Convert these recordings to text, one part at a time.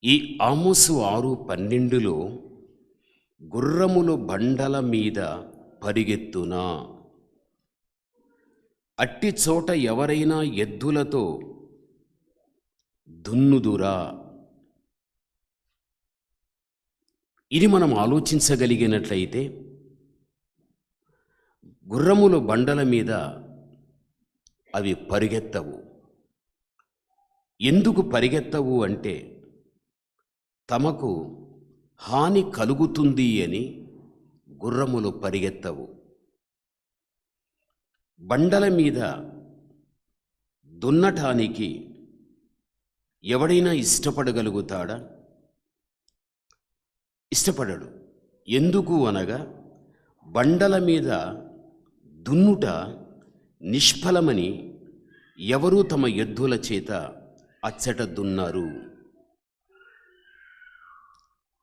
ఈ ఆమోసు 6:12లో గుర్రములు బండల మీద పరిగెత్తునా, అట్టి చోట ఎవరైనా ఎద్దులతో దున్నుదురా. ఇది మనం ఆలోచించగలిగినట్లయితే, గుర్రములు బండల మీద అవి పరిగెత్తవు. ఎందుకు పరిగెత్తవు అంటే, తమకు హాని కలుగుతుంది అని గుర్రములు పరిగెత్తవు. బండల మీద దున్నటానికి ఎవడైనా ఇష్టపడగలుగుతాడా? ఇష్టపడడు. ఎందుకు అనగా, బండల మీద దున్నుట నిష్ఫలమని ఎవరూ తమ ఎద్దుల చేత అచ్చట దున్నారు.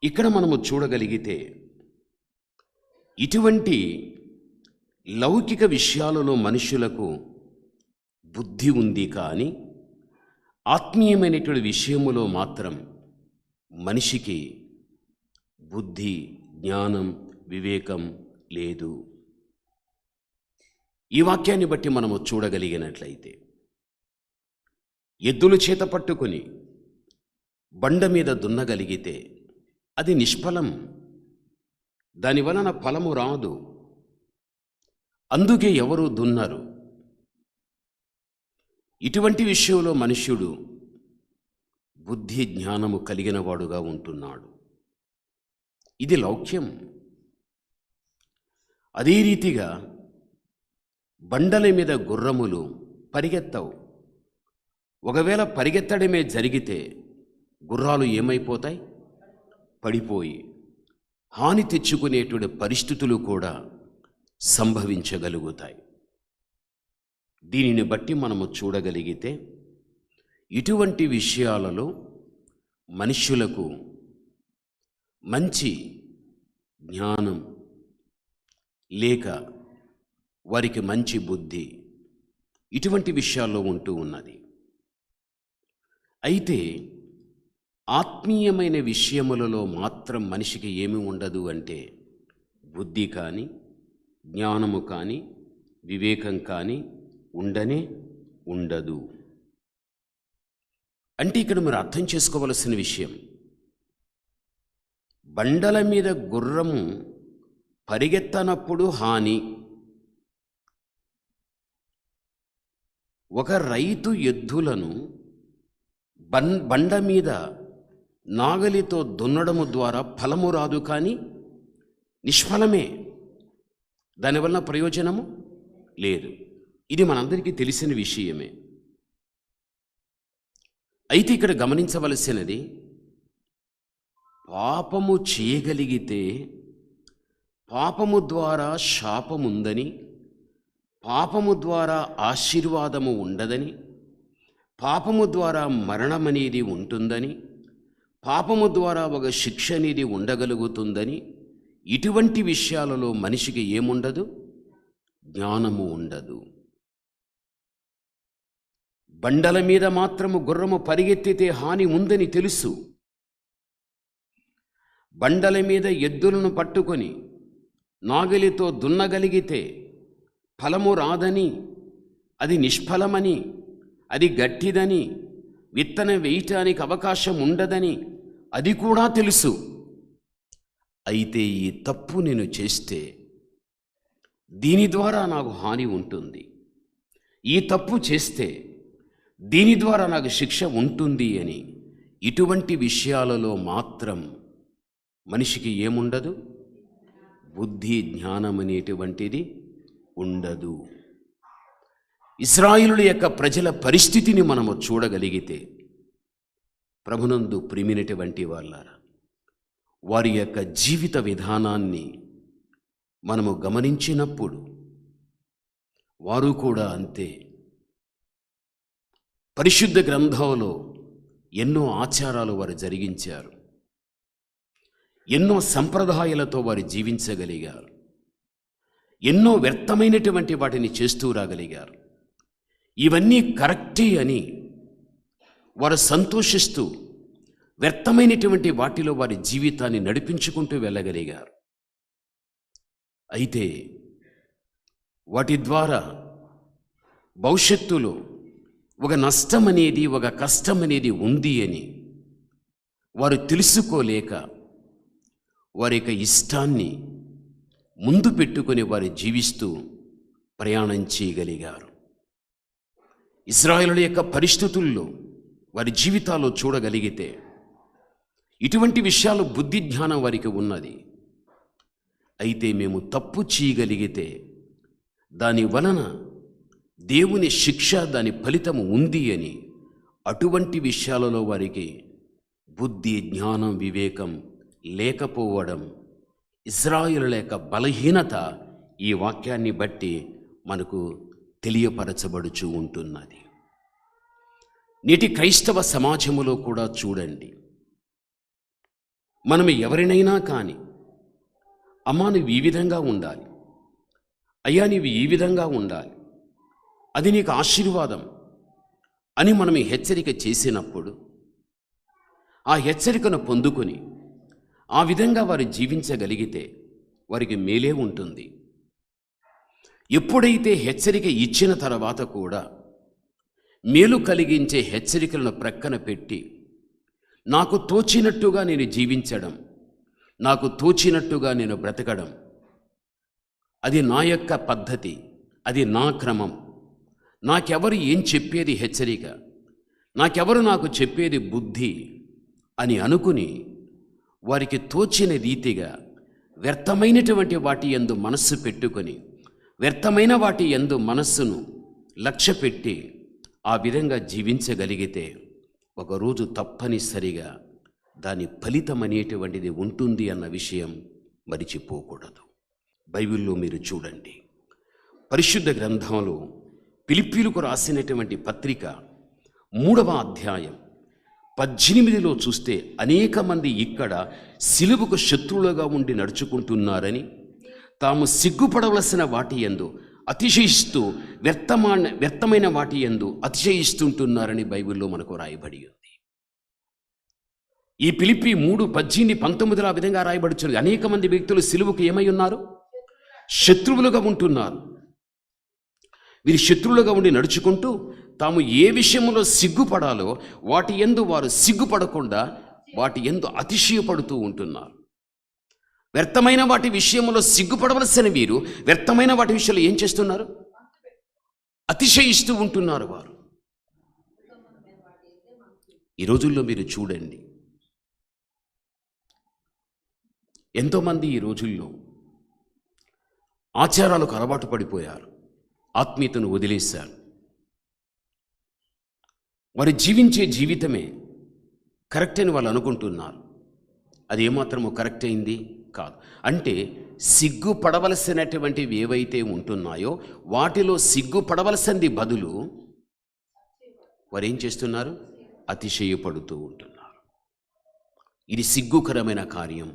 ఇక్కడ మనము చూడగలిగితే, ఇటువంటి లౌకిక విషయాలలో మనుషులకు బుద్ధి ఉంది, కానీ ఆత్మీయమైనటువంటి విషయములో మాత్రం మనిషికి బుద్ధి, జ్ఞానం, వివేకం లేదు. ఈ వాక్యాన్ని బట్టి మనము చూడగలిగినట్లయితే, ఎద్దుల చేత పట్టుకొని బండ మీద దున్నగలిగితే అది నిష్ఫలం, దానివలన ఫలము రాదు. అందుకే ఎవరు దున్నరు. ఇటువంటి విషయంలో మనుష్యుడు బుద్ధి, జ్ఞానము కలిగిన వాడుగా ఉంటున్నాడు. ఇది లౌక్యం. అదే రీతిగా బండల మీద గుర్రములు పరిగెత్తవు. ఒకవేళ పరిగెత్తడమే జరిగితే గుర్రాలు ఏమైపోతాయి? పడిపోయి హాని తెచ్చుకునేటువంటి పరిస్థితులు కూడా సంభవించగలుగుతాయి. దీనిని బట్టి మనము చూడగలిగితే, ఇటువంటి విషయాలలో మనుష్యులకు మంచి జ్ఞానం లేక వారికి మంచి బుద్ధి ఇటువంటి విషయాల్లో ఉంటూ ఉన్నది. అయితే ఆత్మీయమైన విషయములలో మాత్రం మనిషికి ఏమి ఉండదు అంటే, బుద్ధి కానీ, జ్ఞానము కానీ, వివేకం కానీ ఉండనే ఉండదు. అంటే ఇక్కడ మీరు అర్థం చేసుకోవలసిన విషయం, బండల మీద గుర్రము పరిగెత్తనప్పుడు హాని. ఒక రైతు ఎద్దులను బండ మీద నాగలితో దున్నడము ద్వారా ఫలము రాదు, కానీ నిష్ఫలమే. దానివల్ల ప్రయోజనము లేదు. ఇది మనందరికీ తెలిసిన విషయమే. అయితే ఇక్కడ గమనించవలసినది, పాపము చేయగలిగితే పాపము ద్వారా శాపముందని, పాపము ద్వారా ఆశీర్వాదము ఉండదని, పాపము ద్వారా మరణం అనేది ఉంటుందని, పాపము ద్వారా ఒక శిక్ష అనేది ఉండగలుగుతుందని, ఇటువంటి విషయాలలో మనిషికి ఏముండదు? జ్ఞానము ఉండదు. బండల మీద మాత్రము గుర్రము పరిగెత్తితే హాని ఉందని తెలుసు. బండల మీద ఎద్దులను పట్టుకొని నాగలితో దున్నగలిగితే ఫలము రాదని, అది నిష్ఫలమని, అది గట్టిదని, విత్తనం వేయటానికి అవకాశం ఉండదని అది కూడా తెలుసు. అయితే ఈ తప్పు నేను చేస్తే దీని ద్వారా నాకు హాని ఉంటుంది, ఈ తప్పు చేస్తే దీని ద్వారా నాకు శిక్ష ఉంటుంది అని ఇటువంటి విషయాలలో మాత్రం మనిషికి ఏముండదు? బుద్ధి, జ్ఞానం అనేటువంటిది ఉండదు. ఇశ్రాయేలుల యొక్క ప్రజల పరిస్థితిని మనము చూడగలిగితే, ప్రభునందు ప్రియమైనటువంటి వాళ్ళారా, వారి యొక్క జీవిత విధానాన్ని మనము గమనించినప్పుడు వారు కూడా అంతే. పరిశుద్ధ గ్రంథంలో ఎన్నో ఆచారాలు వారు జరిగించారు, ఎన్నో సంప్రదాయాలతో వారు జీవించగలిగారు, ఎన్నో వ్యర్థమైనటువంటి వాటిని చేస్తూ రాగలిగారు. ఇవన్నీ కరెక్టే అని వారు సంతోషిస్తూ వ్యర్థమైనటువంటి వాటిలో వారి జీవితాన్ని నడిపించుకుంటూ వెళ్ళగలిగారు. అయితే వాటి ద్వారా భవిష్యత్తులో ఒక నష్టం అనేది, ఒక కష్టం అనేది ఉంది అని వారు తెలుసుకోలేక వారి యొక్క ఇష్టాన్ని ముందు పెట్టుకొని వారు జీవిస్తూ ప్రయాణం చేయగలిగారు. ఇశ్రాయేలుల యొక్క పరిస్థితుల్లో వారి జీవితాల్లో చూడగలిగితే ఇటువంటి విషయాలు బుద్ధి జ్ఞానం వారికి ఉన్నది. అయితే మేము తప్పు చేయగలిగితే దాని వలన దేవుని శిక్ష, దాని ఫలితము ఉంది అని అటువంటి విషయాలలో వారికి బుద్ధి, జ్ఞానం, వివేకం లేకపోవడం ఇశ్రాయేలుల యొక్క బలహీనత ఈ వాక్యాన్ని బట్టి మనకు తెలియపరచబడుచూ ఉంటున్నది. నేటి క్రైస్తవ సమాజములో కూడా చూడండి, మనం ఎవరినైనా కానీ అమ్మా నువ్వు ఈ విధంగా ఉండాలి, అయ్యా నీవు ఈ విధంగా ఉండాలి, అది నీకు ఆశీర్వాదం అని మనం హెచ్చరిక చేసినప్పుడు ఆ హెచ్చరికను పొందుకొని ఆ విధంగా వారు జీవించగలిగితే వారికి మేలే ఉంటుంది. ఎప్పుడైతే హెచ్చరిక ఇచ్చిన తర్వాత కూడా మేలు కలిగించే హెచ్చరికలను ప్రక్కన పెట్టి నాకు తోచినట్టుగా నేను జీవించడం, నాకు తోచినట్టుగా నేను బ్రతకడం, అది నా యొక్క పద్ధతి, అది నా క్రమం, నాకెవరు ఏం చెప్పేది హెచ్చరిక, నాకెవరు నాకు చెప్పేది బుద్ధి అని అనుకుని వారికి తోచిన రీతిగా వ్యర్థమైనటువంటి వాటి యందు మనస్సు పెట్టుకొని, వ్యర్థమైన వాటి యందు మనస్సును లక్ష్య పెట్టి ఆ విధంగా జీవించగలిగితే ఒకరోజు తప్పనిసరిగా దాని ఫలితం అనేటువంటిది ఉంటుంది అన్న విషయం మరిచిపోకూడదు. బైబిల్లో మీరు చూడండి, పరిశుద్ధ గ్రంథంలో ఫిలిప్పీయులకు రాసినటువంటి పత్రిక 3వ అధ్యాయం 18లో చూస్తే అనేక మంది ఇక్కడ సిలువకు శత్రువులుగా ఉండి నడుచుకుంటున్నారని, తాము సిగ్గుపడవలసిన వాటి యందు అతిశయిస్తూ వ్యర్థమైన వాటి యందు అతిశయిస్తుంటున్నారని బైబిల్లో మనకు రాయబడి ఉంది. ఈ ఫిలిప్పీ 3:18-19 ఆ విధంగా రాయబడుచున్నది. అనేక మంది వ్యక్తులు సిలువకు ఏమై ఉన్నారు? శత్రువులుగా ఉంటున్నారు. వీరి శత్రువులుగా ఉండి నడుచుకుంటూ తాము ఏ విషయంలో సిగ్గుపడాలో వాటి యందు వారు సిగ్గుపడకుండా వాటి యందు అతిశయపడుతూ ఉంటున్నారు. వ్యర్థమైన వాటి విషయంలో సిగ్గుపడవలసిన వీరు వ్యర్థమైన వాటి విషయంలో ఏం చేస్తున్నారు? అతిశయిస్తూ ఉంటున్నారు వారు. ఈ రోజుల్లో మీరు చూడండి, ఎంతోమంది ఈ రోజుల్లో ఆచారాలకు అలవాటు పడిపోయారు, ఆత్మీయతను వదిలేశారు. వారు జీవించే జీవితమే కరెక్ట్ అని వాళ్ళు అనుకుంటున్నారు. అది ఏమాత్రము కరెక్ట్ అయింది కాదు. అంటే సిగ్గుపడవలసినటువంటివి ఏవైతే ఉంటున్నాయో వాటిలో సిగ్గుపడవలసింది బదులు వారు ఏం చేస్తున్నారు? అతిశయపడుతూ ఉంటున్నారు. ఇది సిగ్గుకరమైన కార్యం.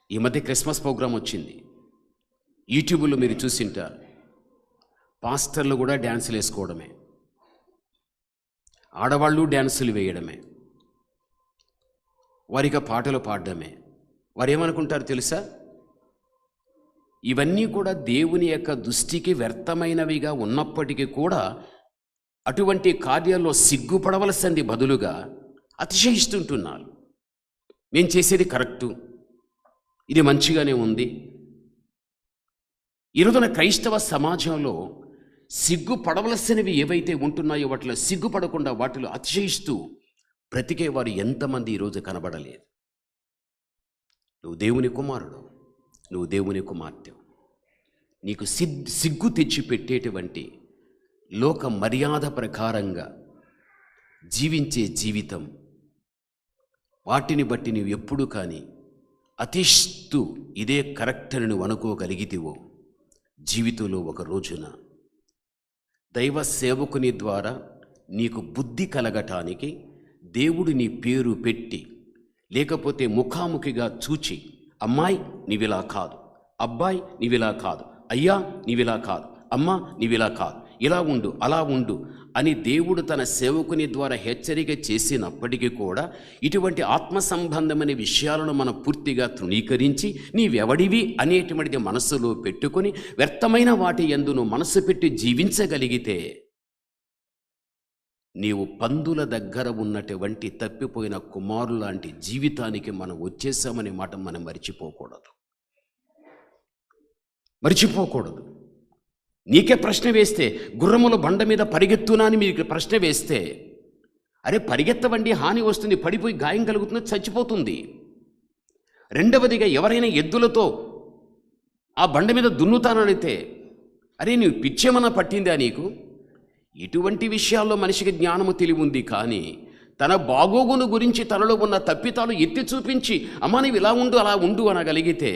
ఈ మధ్య క్రిస్మస్ ప్రోగ్రాం వచ్చింది, యూట్యూబ్లో మీరు చూసింటారు. పాస్టర్లు కూడా డ్యాన్సులు వేసుకోవడమే, ఆడవాళ్ళు డ్యాన్సులు వేయడమే, వారికి పాటలు పాడడమే. వారు ఏమనుకుంటారు తెలుసా? ఇవన్నీ కూడా దేవుని యొక్క దృష్టికి వ్యర్థమైనవిగా ఉన్నప్పటికీ కూడా అటువంటి కార్యాల్లో సిగ్గుపడవలసింది బదులుగా అతిశయిస్తుంటున్నారు. మేము చేసేది కరెక్టు, ఇది మంచిగానే ఉంది. ఈరోజున క్రైస్తవ సమాజంలో సిగ్గుపడవలసినవి ఏవైతే ఉంటున్నాయో వాటిలో సిగ్గుపడకుండా వాటిలో అతిశయిస్తూ బ్రతికే వారు ఎంతమంది ఈరోజు కనబడలేదు. నువ్వు దేవుని కుమారుడు, నువ్వు దేవుని కుమార్తె, నీకు సిగ్గు తెచ్చి పెట్టేటువంటి లోక మర్యాద ప్రకారంగా జీవించే జీవితం, వాటిని బట్టి నువ్వు ఎప్పుడు కానీ అతిష్ఠు ఇదే కరెక్ట్ అని నువ్వు అనుకోగలిగితేవో జీవితంలో ఒక రోజున దైవ సేవకుని ద్వారా నీకు బుద్ధి కలగటానికి దేవుడు నీ పేరు పెట్టి, లేకపోతే ముఖాముఖిగా చూచి, అమ్మాయి నీవిలా కాదు, అబ్బాయి నీవిలా కాదు, అయ్యా నీవిలా కాదు, అమ్మ నీవిలా కాదు, ఇలా ఉండు, అలా ఉండు అని దేవుడు తన సేవకుని ద్వారా హెచ్చరిక చేసినప్పటికీ కూడా ఇటువంటి ఆత్మ సంబంధమైన విషయాలను మనం పూర్తిగా తృణీకరించి నీవెవడివి అనేటువంటిది మనస్సులో పెట్టుకొని వ్యర్థమైన వాటి యందు నువ్వు మనసు పెట్టి జీవించగలిగితే నీవు పందుల దగ్గర ఉన్నటువంటి తప్పిపోయిన కుమారు లాంటి జీవితానికి మనం వచ్చేసామనే మాట మనం మర్చిపోకూడదు. నీకే ప్రశ్న వేస్తే గుర్రముల బండ మీద పరిగెత్తునా అని మీకు ప్రశ్న వేస్తే, అరే పరిగెత్తవండి, హాని వస్తుంది, పడిపోయి గాయం కలుగుతుంది, చచ్చిపోతుంది. రెండవదిగా ఎవరైనా ఎద్దులతో ఆ బండ మీద దున్నుతానడితే, అరే నీవు పిచ్చేమన్నా పట్టిందా నీకు? ఇటువంటి విషయాల్లో మనిషికి జ్ఞానము తెలివి ఉంది, కానీ తన బాగోగును గురించి తనలో ఉన్న తప్పితాలు ఎత్తి చూపించి అమ్మా నీవు ఇలా ఉండు అలా ఉండు అనగలిగితే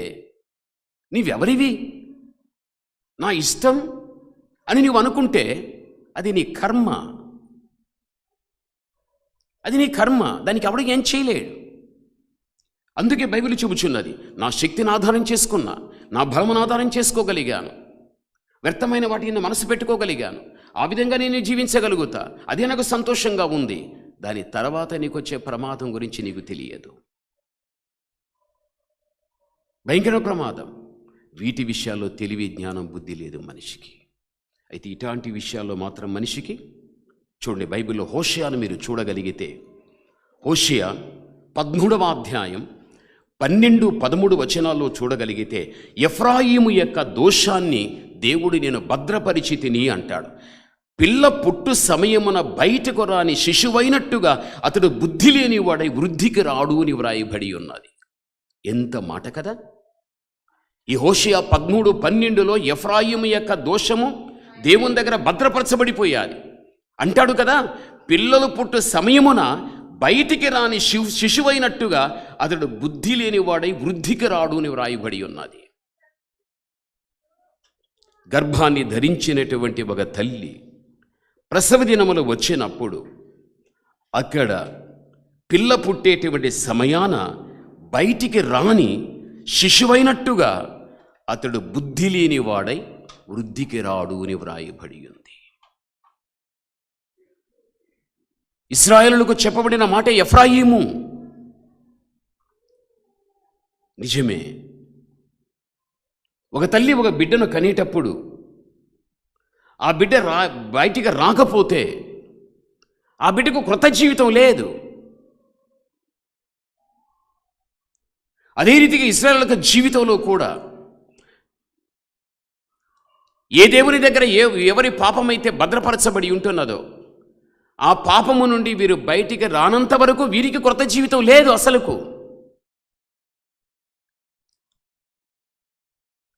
నీవెవరివి, నా ఇష్టం అని నీవు అనుకుంటే అది నీ కర్మ, దానికి ఎవడికి ఏం చేయలేడు. అందుకే బైబిల్ చెబుచున్నది, నా శక్తిని ఆధారం చేసుకున్నా, నా బలమును ఆధారం చేసుకోగలిగాను, వ్యర్థమైన వాటిని మనసు పెట్టుకోగలిగాను, ఆ విధంగా నేను జీవించగలుగుతా, అదే నాకు సంతోషంగా ఉంది. దాని తర్వాత నీకు వచ్చే ప్రమాదం గురించి నీకు తెలియదు, భయంకర ప్రమాదం. వీటి విషయాల్లో తెలివి, జ్ఞానం, బుద్ధి లేదు మనిషికి. అయితే ఇట్లాంటి విషయాల్లో మాత్రం మనిషికి చూడండి, బైబిల్లో హోషేయను మీరు చూడగలిగితే, హోషేయ 13వ అధ్యాయం 12-13 వచనాల్లో చూడగలిగితే, ఎఫ్రాయిము యొక్క దోషాన్ని దేవుడు నేను భద్రపరిచితిని అంటాడు. పిల్ల పుట్టు సమయమున బయటకు రాని శిశువైనట్టుగా అతడు బుద్ధి లేని వాడై వృద్ధికి రాడు అని వ్రాయబడి ఉన్నది. ఎంత మాట కదా! ఈ హోషేయ 13:12లో ఎఫ్రాయిము యొక్క దోషము దేవుని దగ్గర భద్రపరచబడిపోయాలి అంటాడు కదా. పిల్లలు పుట్టు సమయమున బయటికి రాని శిశువైనట్టుగా అతడు బుద్ధి లేని వాడై వృద్ధికి రాడు అని వ్రాయబడి ఉన్నది. గర్భాన్ని ధరించినటువంటి ఒక తల్లి ప్రసవ దినములు వచ్చినప్పుడు అక్కడ పిల్ల పుట్టేటువంటి సమయాన బయటికి రాని శిశువైనట్టుగా అతడు బుద్ధి లేని వాడై వృద్ధికి రాడు అని వ్రాయబడి ఉంది. ఇశ్రాయేలులకు చెప్పబడిన మాట ఎఫ్రాయిము. నిజమే, ఒక తల్లి ఒక బిడ్డను కనేటప్పుడు ఆ బిడ్డ బయటికి రాకపోతే ఆ బిడ్డకు క్రొత్త జీవితం లేదు. అదే రీతిగా ఇశ్రాయేలుల జీవితంలో కూడా ఏ దేవుని దగ్గర ఎవరి పాపమైతే భద్రపరచబడి ఉంటున్నదో ఆ పాపము నుండి వీరు బయటికి రానంత వరకు వీరికి క్రొత్త జీవితం లేదు అసలుకు.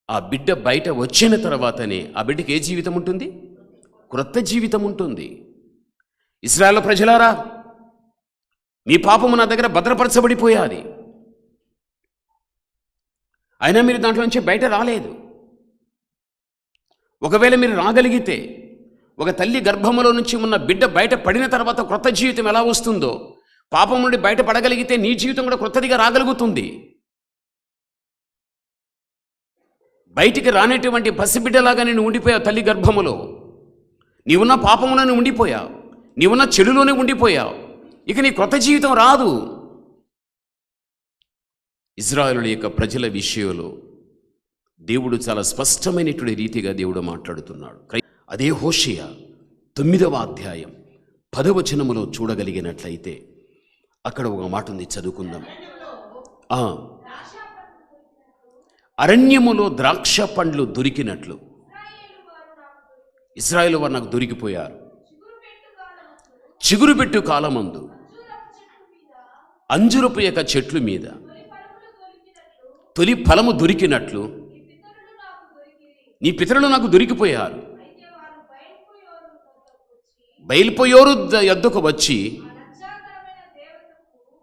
ఆ బిడ్డ బయట వచ్చిన తర్వాతనే ఆ బిడ్డకి ఏ జీవితం ఉంటుంది? క్రొత్త జీవితం ఉంటుంది. ఇశ్రాయేలు ప్రజలారా, మీ పాపము నా దగ్గర భద్రపరచబడిపోయాది, అయినా మీరు దాంట్లో నుంచి బయట రాలేదు. ఒకవేళ మీరు రాగలిగితే, ఒక తల్లి గర్భములో నుంచి ఉన్న బిడ్డ బయట పడిన తర్వాత క్రొత్త జీవితం ఎలా వస్తుందో, పాపం నుండి బయట పడగలిగితే నీ జీవితం కూడా క్రొత్తదిగా రాగలుగుతుంది. బయటికి రానేటువంటి పసిబిడ్డలాగా నేను ఉండిపోయావు తల్లి గర్భములో. నీవున్న పాపములోనే ఉండిపోయావు, నీవున్న చెడులోనే ఉండిపోయావు. ఇక నీ క్రొత్త జీవితం రాదు. ఇశ్రాయేలు యొక్క ప్రజల విషయంలో దేవుడు చాలా స్పష్టమైనటువంటి రీతిగా దేవుడు మాట్లాడుతున్నాడు. అదే హోషేయ 9వ అధ్యాయం 10వ వచనములో చూడగలిగినట్లయితే అక్కడ ఒక మాట ఉంది, చదువుకుందాం. అరణ్యములో ద్రాక్ష పండ్లు దొరికినట్లు ఇశ్రాయేలు వారు నాకు దొరికిపోయారు. చిగురుపెట్టు కాలమందు అంజురపు యొక్క చెట్లు మీద తొలి ఫలము దొరికినట్లు నీ పితరులు నాకు దొరికిపోయారు. బయల్పోయోరు యొద్దకు వచ్చి,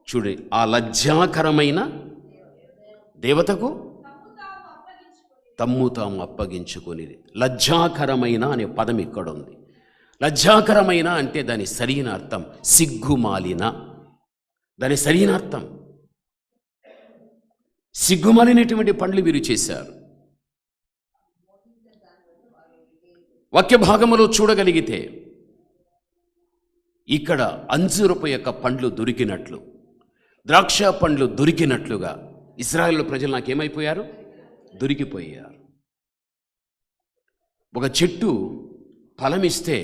చూడండి, ఆ లజ్జాకరమైన దేవతకు తమ్ము తాము అప్పగించుకొని. లజ్జాకరమైన అనే పదం ఇక్కడ ఉంది. లజ్జాకరమైన అంటే దాని సరైన అర్థం సిగ్గుమాలిన. దాని సరైన అర్థం సిగ్గుమాలినటువంటి పనులు వీరు చేశారు. వాక్య భాగములో చూడగలిగితే ఇక్కడ అంజూరపు యొక్క పండ్లు దొరికినట్లు, ద్రాక్ష పండ్లు దొరికినట్లుగా ఇశ్రాయేలు ప్రజలు నాకేమైపోయారు? దొరికిపోయారు. ఒక చెట్టు ఫలమిస్తే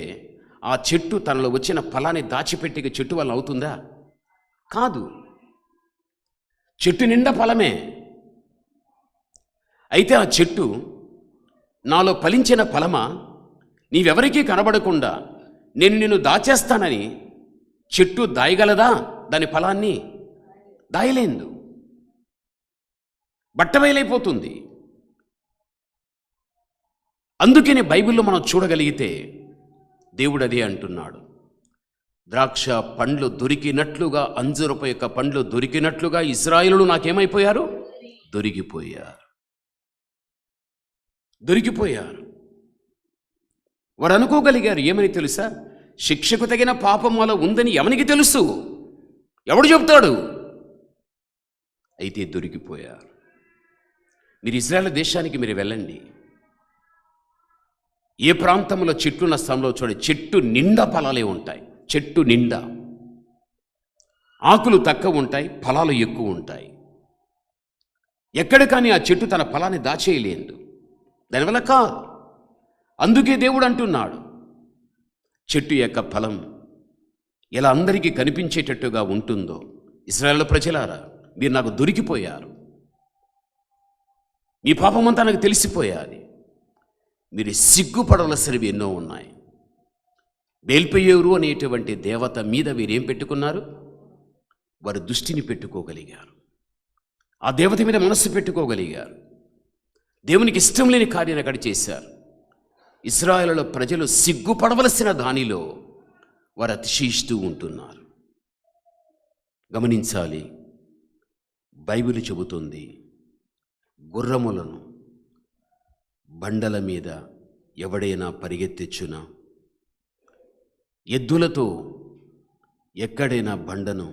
ఆ చెట్టు తనలో వచ్చిన ఫలాన్ని దాచిపెట్టి చెట్టు వల్ల అవుతుందా? కాదు. చెట్టు నిండా ఫలమే. అయితే ఆ చెట్టు నాలో ఫలించిన ఫలమా, నీవెవరికీ కనబడకుండా నేను నిన్ను దాచేస్తానని చెట్టు దాయగలదా? దాని ఫలాన్ని దాయలేదు, బట్టబయలైపోతుంది. అందుకని బైబిల్లో మనం చూడగలిగితే దేవుడు అదే అంటున్నాడు, ద్రాక్ష పండ్లు దొరికినట్లుగా, అంజూరపు యొక్క పండ్లు దొరికినట్లుగా ఇశ్రాయేలులు నాకేమైపోయారు? దొరికిపోయారు. వారు అనుకోగలిగారు ఏమని తెలుసా? శిక్షకు తగిన పాపం వల్ల ఉందని ఎవనికి తెలుసు? ఎవడు చెప్తాడు? అయితే దొరికిపోయారు. మీరు ఇశ్రాయేలు దేశానికి మీరు వెళ్ళండి, ఏ ప్రాంతంలో చెట్లున్న స్థలంలో చూడండి, చెట్టు నిండా ఫలాలే ఉంటాయి. చెట్టు నిండా ఆకులు తక్కువ ఉంటాయి, ఫలాలు ఎక్కువ ఉంటాయి. ఎక్కడ కానీ ఆ చెట్టు తన ఫలాన్ని దాచేయలేదు, దానివల్ల కాదు. అందుకే దేవుడు అంటున్నాడు, చెట్టు యొక్క ఫలం ఇలా అందరికీ కనిపించేటట్టుగా ఉంటుందో, ఇశ్రాయేలు ప్రజలారా మీరు నాకు దొరికిపోయారు, మీ పాపమంతా నాకు తెలిసిపోయాది, మీరు సిగ్గుపడవలసినవి ఎన్నో ఉన్నాయి. బేల్పెయోరు అనేటువంటి దేవత మీద వీరేం పెట్టుకున్నారు? వారు దృష్టిని పెట్టుకోగలిగారు, ఆ దేవత మీద మనస్సు పెట్టుకోగలిగారు. దేవునికి ఇష్టం లేని కార్యాన్ని అక్కడ చేశారు. ఇశ్రాయేలు ప్రజలు సిగ్గుపడవలసిన దానిలో వారు అతిశయిస్తూ ఉంటున్నారు. గమనించాలి, బైబిల్ చెబుతుంది, గుర్రములను బండల మీద ఎవడైనా పరిగెత్తిచ్చునా, ఎద్దులతో ఎక్కడైనా బండను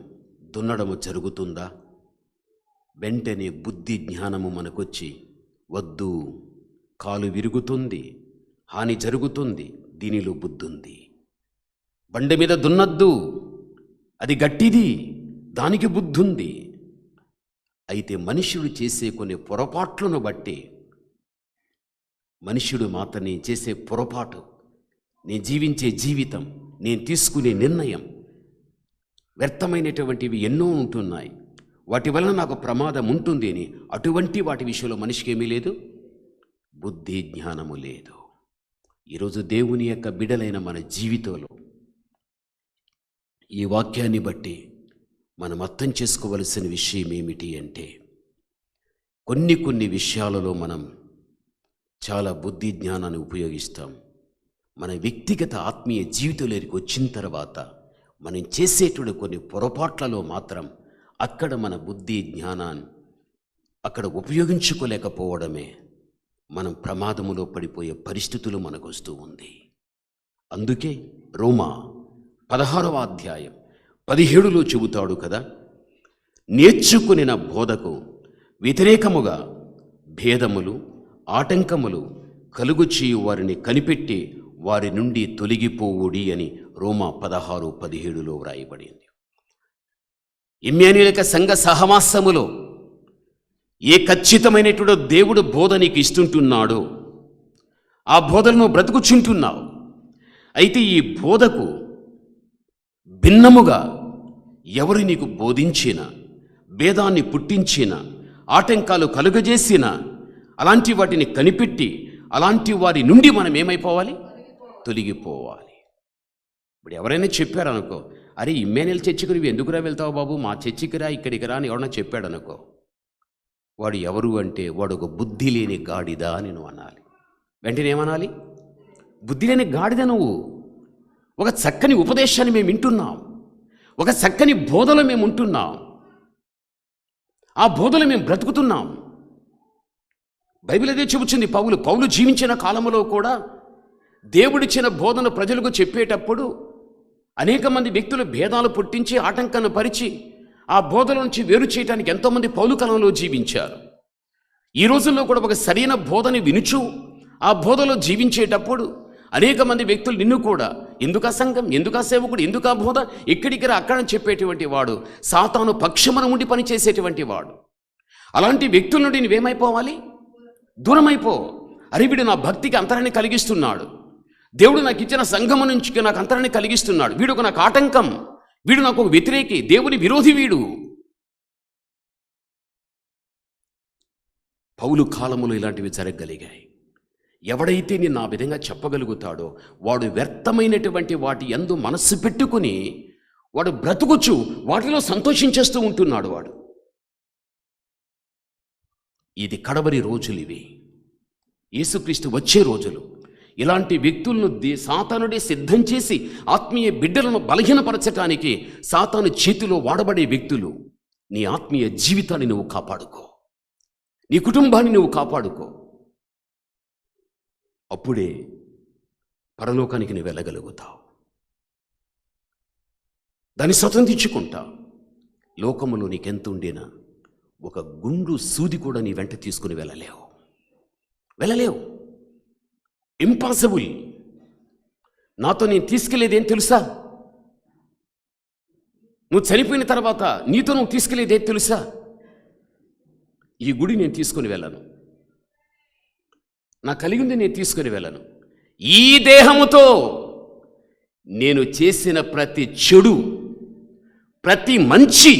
దున్నడము జరుగుతుందా? వెంటనే బుద్ధి జ్ఞానము మనకొచ్చి, వద్దు, కాలు విరుగుతుంది, హాని జరుగుతుంది, దీనిలో బుద్ధుంది, బండ మీద దున్నద్దు, అది గట్టిది, దానికి బుద్ధుంది. అయితే మనుష్యుడు చేసే కొన్ని పొరపాట్లను బట్టి, మనుష్యుడు మాత్రం చేసే పొరపాటు, నేను జీవించే జీవితం, నేను తీసుకునే నిర్ణయం, వ్యర్థమైనటువంటివి ఎన్నో ఉంటున్నాయి, వాటి వలన నాకు ప్రమాదం ఉంటుంది అని అటువంటి వాటి విషయంలో మనిషికి ఏమీ లేదు, బుద్ధి జ్ఞానము లేదు. ఈరోజు దేవుని యొక్క బిడ్డలైన మన జీవితంలో ఈ వాక్యాన్ని బట్టి మనం అర్థం చేసుకోవలసిన విషయం ఏమిటి అంటే, కొన్ని విషయాలలో మనం చాలా బుద్ధి జ్ఞానాన్ని ఉపయోగిస్తాం. మన వ్యక్తిగత ఆత్మీయ జీవితంలోకి వచ్చిన తర్వాత మనం చేసేటువంటి కొన్ని పొరపాట్లలో మాత్రం అక్కడ మన బుద్ధి జ్ఞానాన్ని అక్కడ ఉపయోగించుకోలేకపోవడమే మనం ప్రమాదములో పడిపోయే పరిస్థితులు మనకు వస్తూ ఉంది. అందుకే రోమా 16వ అధ్యాయం 17లో చెబుతాడు కదా, నేర్చుకునిన బోధకు వ్యతిరేకముగా భేదములు, ఆటంకములు కలుగు చేయు వారిని కనిపెట్టి వారి నుండి తొలగిపోవుడి అని రోమా 16:17లో వ్రాయబడింది. ఇమ్మానుయేలు సంఘ సహవాసములో ఏ ఖచ్చితమైనటువంటి దేవుడు బోధ నీకు ఇస్తుంటున్నాడో ఆ బోధలను బ్రతుకుచుంటున్నావు. అయితే ఈ బోధకు భిన్నముగా ఎవరు నీకు బోధించిన, భేదాన్ని పుట్టించిన, ఆటంకాలు కలుగజేసిన, అలాంటి వాటిని కనిపెట్టి అలాంటి వారి నుండి మనం ఏమైపోవాలి? తొలగిపోవాలి. ఇప్పుడు ఎవరైనా చెప్పారనుకో, అరే ఇమ్మానుయేలు చర్చికి నువ్వు ఎందుకురా వెళ్తావు బాబు, మా చర్చికి రా, ఇక్కడికి రా అని ఎవరన్నా చెప్పాడనుకో, వాడు ఎవరు అంటే వాడు ఒక బుద్ధి లేని గాడిద అని నువ్వు అనాలి. వెంటనే ఏమనాలి? బుద్ధి లేని గాడిద నువ్వు. ఒక చక్కని ఉపదేశాన్ని మేము వింటున్నాం, ఒక చక్కని బోధలో మేము ఉంటున్నాం, ఆ బోధలో మేము బ్రతుకుతున్నాం. బైబిల్ అదే చెబుతుంది. పౌలు జీవించిన కాలంలో కూడా దేవుడిచ్చిన బోధన ప్రజలకు చెప్పేటప్పుడు అనేక మంది వ్యక్తులు భేదాలు పుట్టించి ఆటంకాన్ని పరిచి ఆ బోధల నుంచి వేరు చేయడానికి ఎంతోమంది పౌలు కాలంలో జీవించారు. ఈ రోజుల్లో కూడా ఒక సరైన బోధని వినుచు ఆ బోధలో జీవించేటప్పుడు అనేక మంది వ్యక్తులు నిన్ను కూడా ఎందుకా సంఘం, ఎందుకా సేవకుడు, ఎందుకా బోధ, ఎక్కడికి రా అక్కడ చెప్పేటువంటి వాడు సాతాను పక్షమున ఉండి పనిచేసేటువంటి వాడు. అలాంటి వ్యక్తుల నుండి నువ్వేమైపోవాలి? దూరమైపో. అరే వీడు నా భక్తికి అంతరాన్ని కలిగిస్తున్నాడు, దేవుడు నాకు ఇచ్చిన సంఘము నుంచి నాకు అంతరాన్ని కలిగిస్తున్నాడు, వీడు నాకు ఆటంకం, వీడు నాకు ఒక వ్యతిరేకి, దేవుని విరోధి వీడు. పౌలు కాలములో ఇలాంటివి జరగగలిగాయి. ఎవడైతే నేను ఆ విధంగా చెప్పగలుగుతాడో వాడు వ్యర్థమైనటువంటి వాటి యందు మనస్సు పెట్టుకుని వాడు బ్రతుకుచు వాటిలో సంతోషించేస్తూ ఉంటున్నాడు వాడు. ఇది కడవరి రోజులు ఇవి, యేసుక్రీస్తు వచ్చే రోజులు. ఇలాంటి వ్యక్తులను సాతానుడే సిద్ధం చేసి ఆత్మీయ బిడ్డలను బలహీనపరచటానికి సాతాను చేతిలో వాడబడే వ్యక్తులు. నీ ఆత్మీయ జీవితాన్ని నువ్వు కాపాడుకో, నీ కుటుంబాన్ని నువ్వు కాపాడుకో. అప్పుడే పరలోకానికి నువ్వు వెళ్ళగలుగుతావు, దాన్ని స్వతంత్రించుకుంటావు. లోకములో నీకెంత ఉండినా ఒక గుండు సూది కూడా నీ వెంట తీసుకుని వెళ్ళలేవు. ఇంపాసిబుల్. నాతో నేను తీసుకెళ్లేదేం తెలుసా? నువ్వు చనిపోయిన తర్వాత నీతో నువ్వు తీసుకెళ్లేదేం తెలుసా? ఈ గుడి నేను తీసుకుని వెళ్ళను, నా కలిగింది నేను తీసుకుని వెళ్ళను. ఈ దేహముతో నేను చేసిన ప్రతి చెడు, ప్రతి మంచి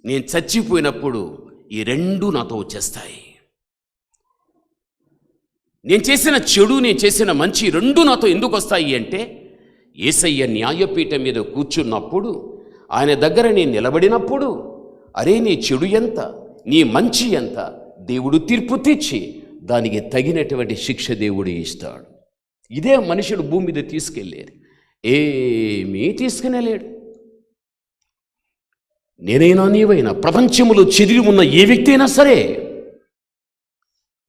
నేను చచ్చిపోయినప్పుడు ఈ రెండు నాతో వచ్చేస్తాయి. నేను చేసిన చెడు, నేను చేసిన మంచి రెండు నాతో ఎందుకు వస్తాయి అంటే, యేసయ్య న్యాయపీఠం మీద కూర్చున్నప్పుడు ఆయన దగ్గర నేను నిలబడినప్పుడు, అరే నీ చెడు ఎంత, నీ మంచి ఎంత, దేవుడు తీర్పు తెచ్చి దానికి తగినటువంటి శిక్ష దేవుడు ఇస్తాడు. ఇదే మనుషుడు భూమి మీద తీసుకెళ్ళేది, ఏమీ తీసుకునేలేడు. నేనైనా నీవైనా ప్రపంచంలో చెదిరి ఉన్న ఏ వ్యక్తి అయినా సరే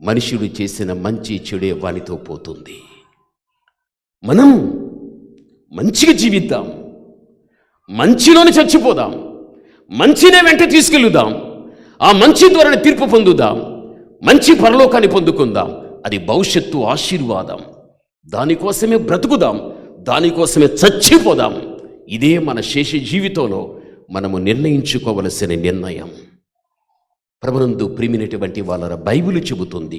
మనుషుడు చేసిన మంచి చెడే వానితో పోతుంది. మనం మంచిగా జీవిద్దాం, మంచిలోనే చచ్చిపోదాం, మంచినే వెంట తీసుకెళ్ళుదాం, ఆ మంచి ద్వారా తీర్పు పొందుదాం, మంచి పరలోకాన్ని పొందుకుందాం. అది భవిష్యత్తు ఆశీర్వాదం. దానికోసమే బ్రతుకుదాం, దానికోసమే చచ్చిపోదాం. ఇదే మన శేష జీవితంలో మనము నిర్ణయించుకోవలసిన నిర్ణయం. ప్రభునందు ప్రియమైనటువంటి వాళ్ళ బైబిల్ చెబుతుంది,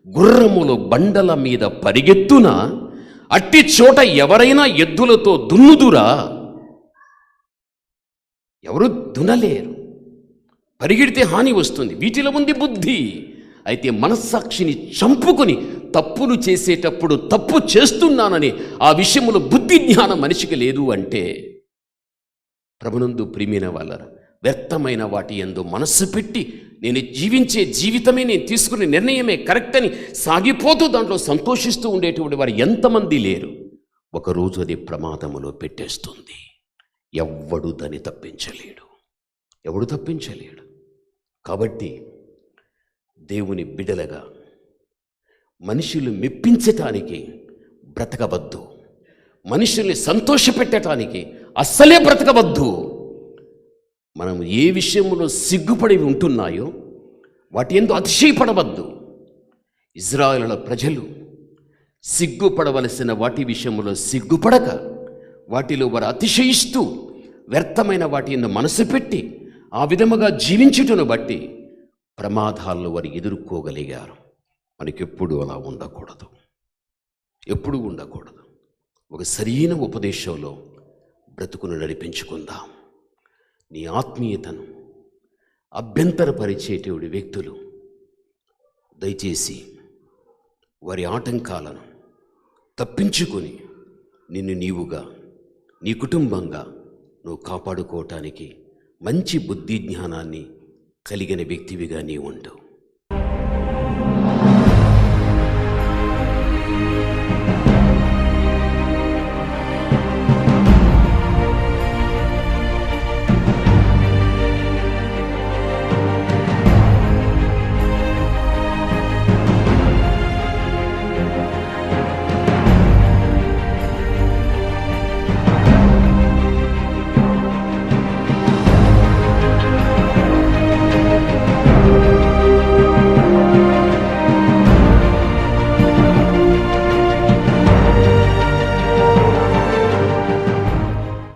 గుర్రములు బండల మీద పరిగెత్తున అట్టి చోట ఎవరైనా ఎద్దులతో దున్నుదురా? ఎవరు దున్నలేరు. పరిగెడితే హాని వస్తుంది, వీటిలో ఉంది బుద్ధి. అయితే మనస్సాక్షిని చంపుకొని తప్పులు చేసేటప్పుడు తప్పు చేస్తున్నానని ఆ విషయంలో బుద్ధి జ్ఞానం మనిషికి లేదు అంటే, ప్రభునందు ప్రియమైన వాళ్ళ వ్యర్థమైన వాటి యందు మనస్సు పెట్టి నేను జీవించే జీవితమే, నేను తీసుకునే నిర్ణయమే కరెక్ట్ అని సాగిపోతూ దాంట్లో సంతోషిస్తూ ఉండేటువంటి వారు ఎంతమంది లేరు. ఒకరోజు అది ప్రమాదములో పెట్టేస్తుంది. ఎవడు దాన్ని తప్పించలేడు. కాబట్టి దేవుని బిడ్డలుగా మనుషులు మెప్పించటానికి బ్రతకవద్దు, మనుషుల్ని సంతోషపెట్టడానికి అస్సలే బ్రతకవద్దు. మనం ఏ విషయంలో సిగ్గుపడి ఉంటున్నాయో వాటి యందు అతిశయపడవద్దు. ఇజ్రాయేలు ప్రజలు సిగ్గుపడవలసిన వాటి విషయంలో సిగ్గుపడక వాటిలో వారు అతిశయిస్తూ వ్యర్థమైన వాటి యందు మనసు పెట్టి ఆ విధముగా జీవించుటను బట్టి ప్రమాదాలను వారు ఎదుర్కోగలిగారు. మనకెప్పుడు అలా ఉండకూడదు, ఎప్పుడూ ఉండకూడదు. ఒక సరైన ఉపదేశంలో బ్రతుకును నడిపించుకుందాం. నీ ఆత్మీయతను అభ్యంతరపరిచేటువంటి వ్యక్తులు దయచేసి వారి ఆటంకాలను తప్పించుకొని నిన్ను నీవుగా, నీ కుటుంబంగా నువ్వు కాపాడుకోవటానికి మంచి బుద్ధి జ్ఞానాన్ని కలిగిన వ్యక్తివిగా నీ ఉండు.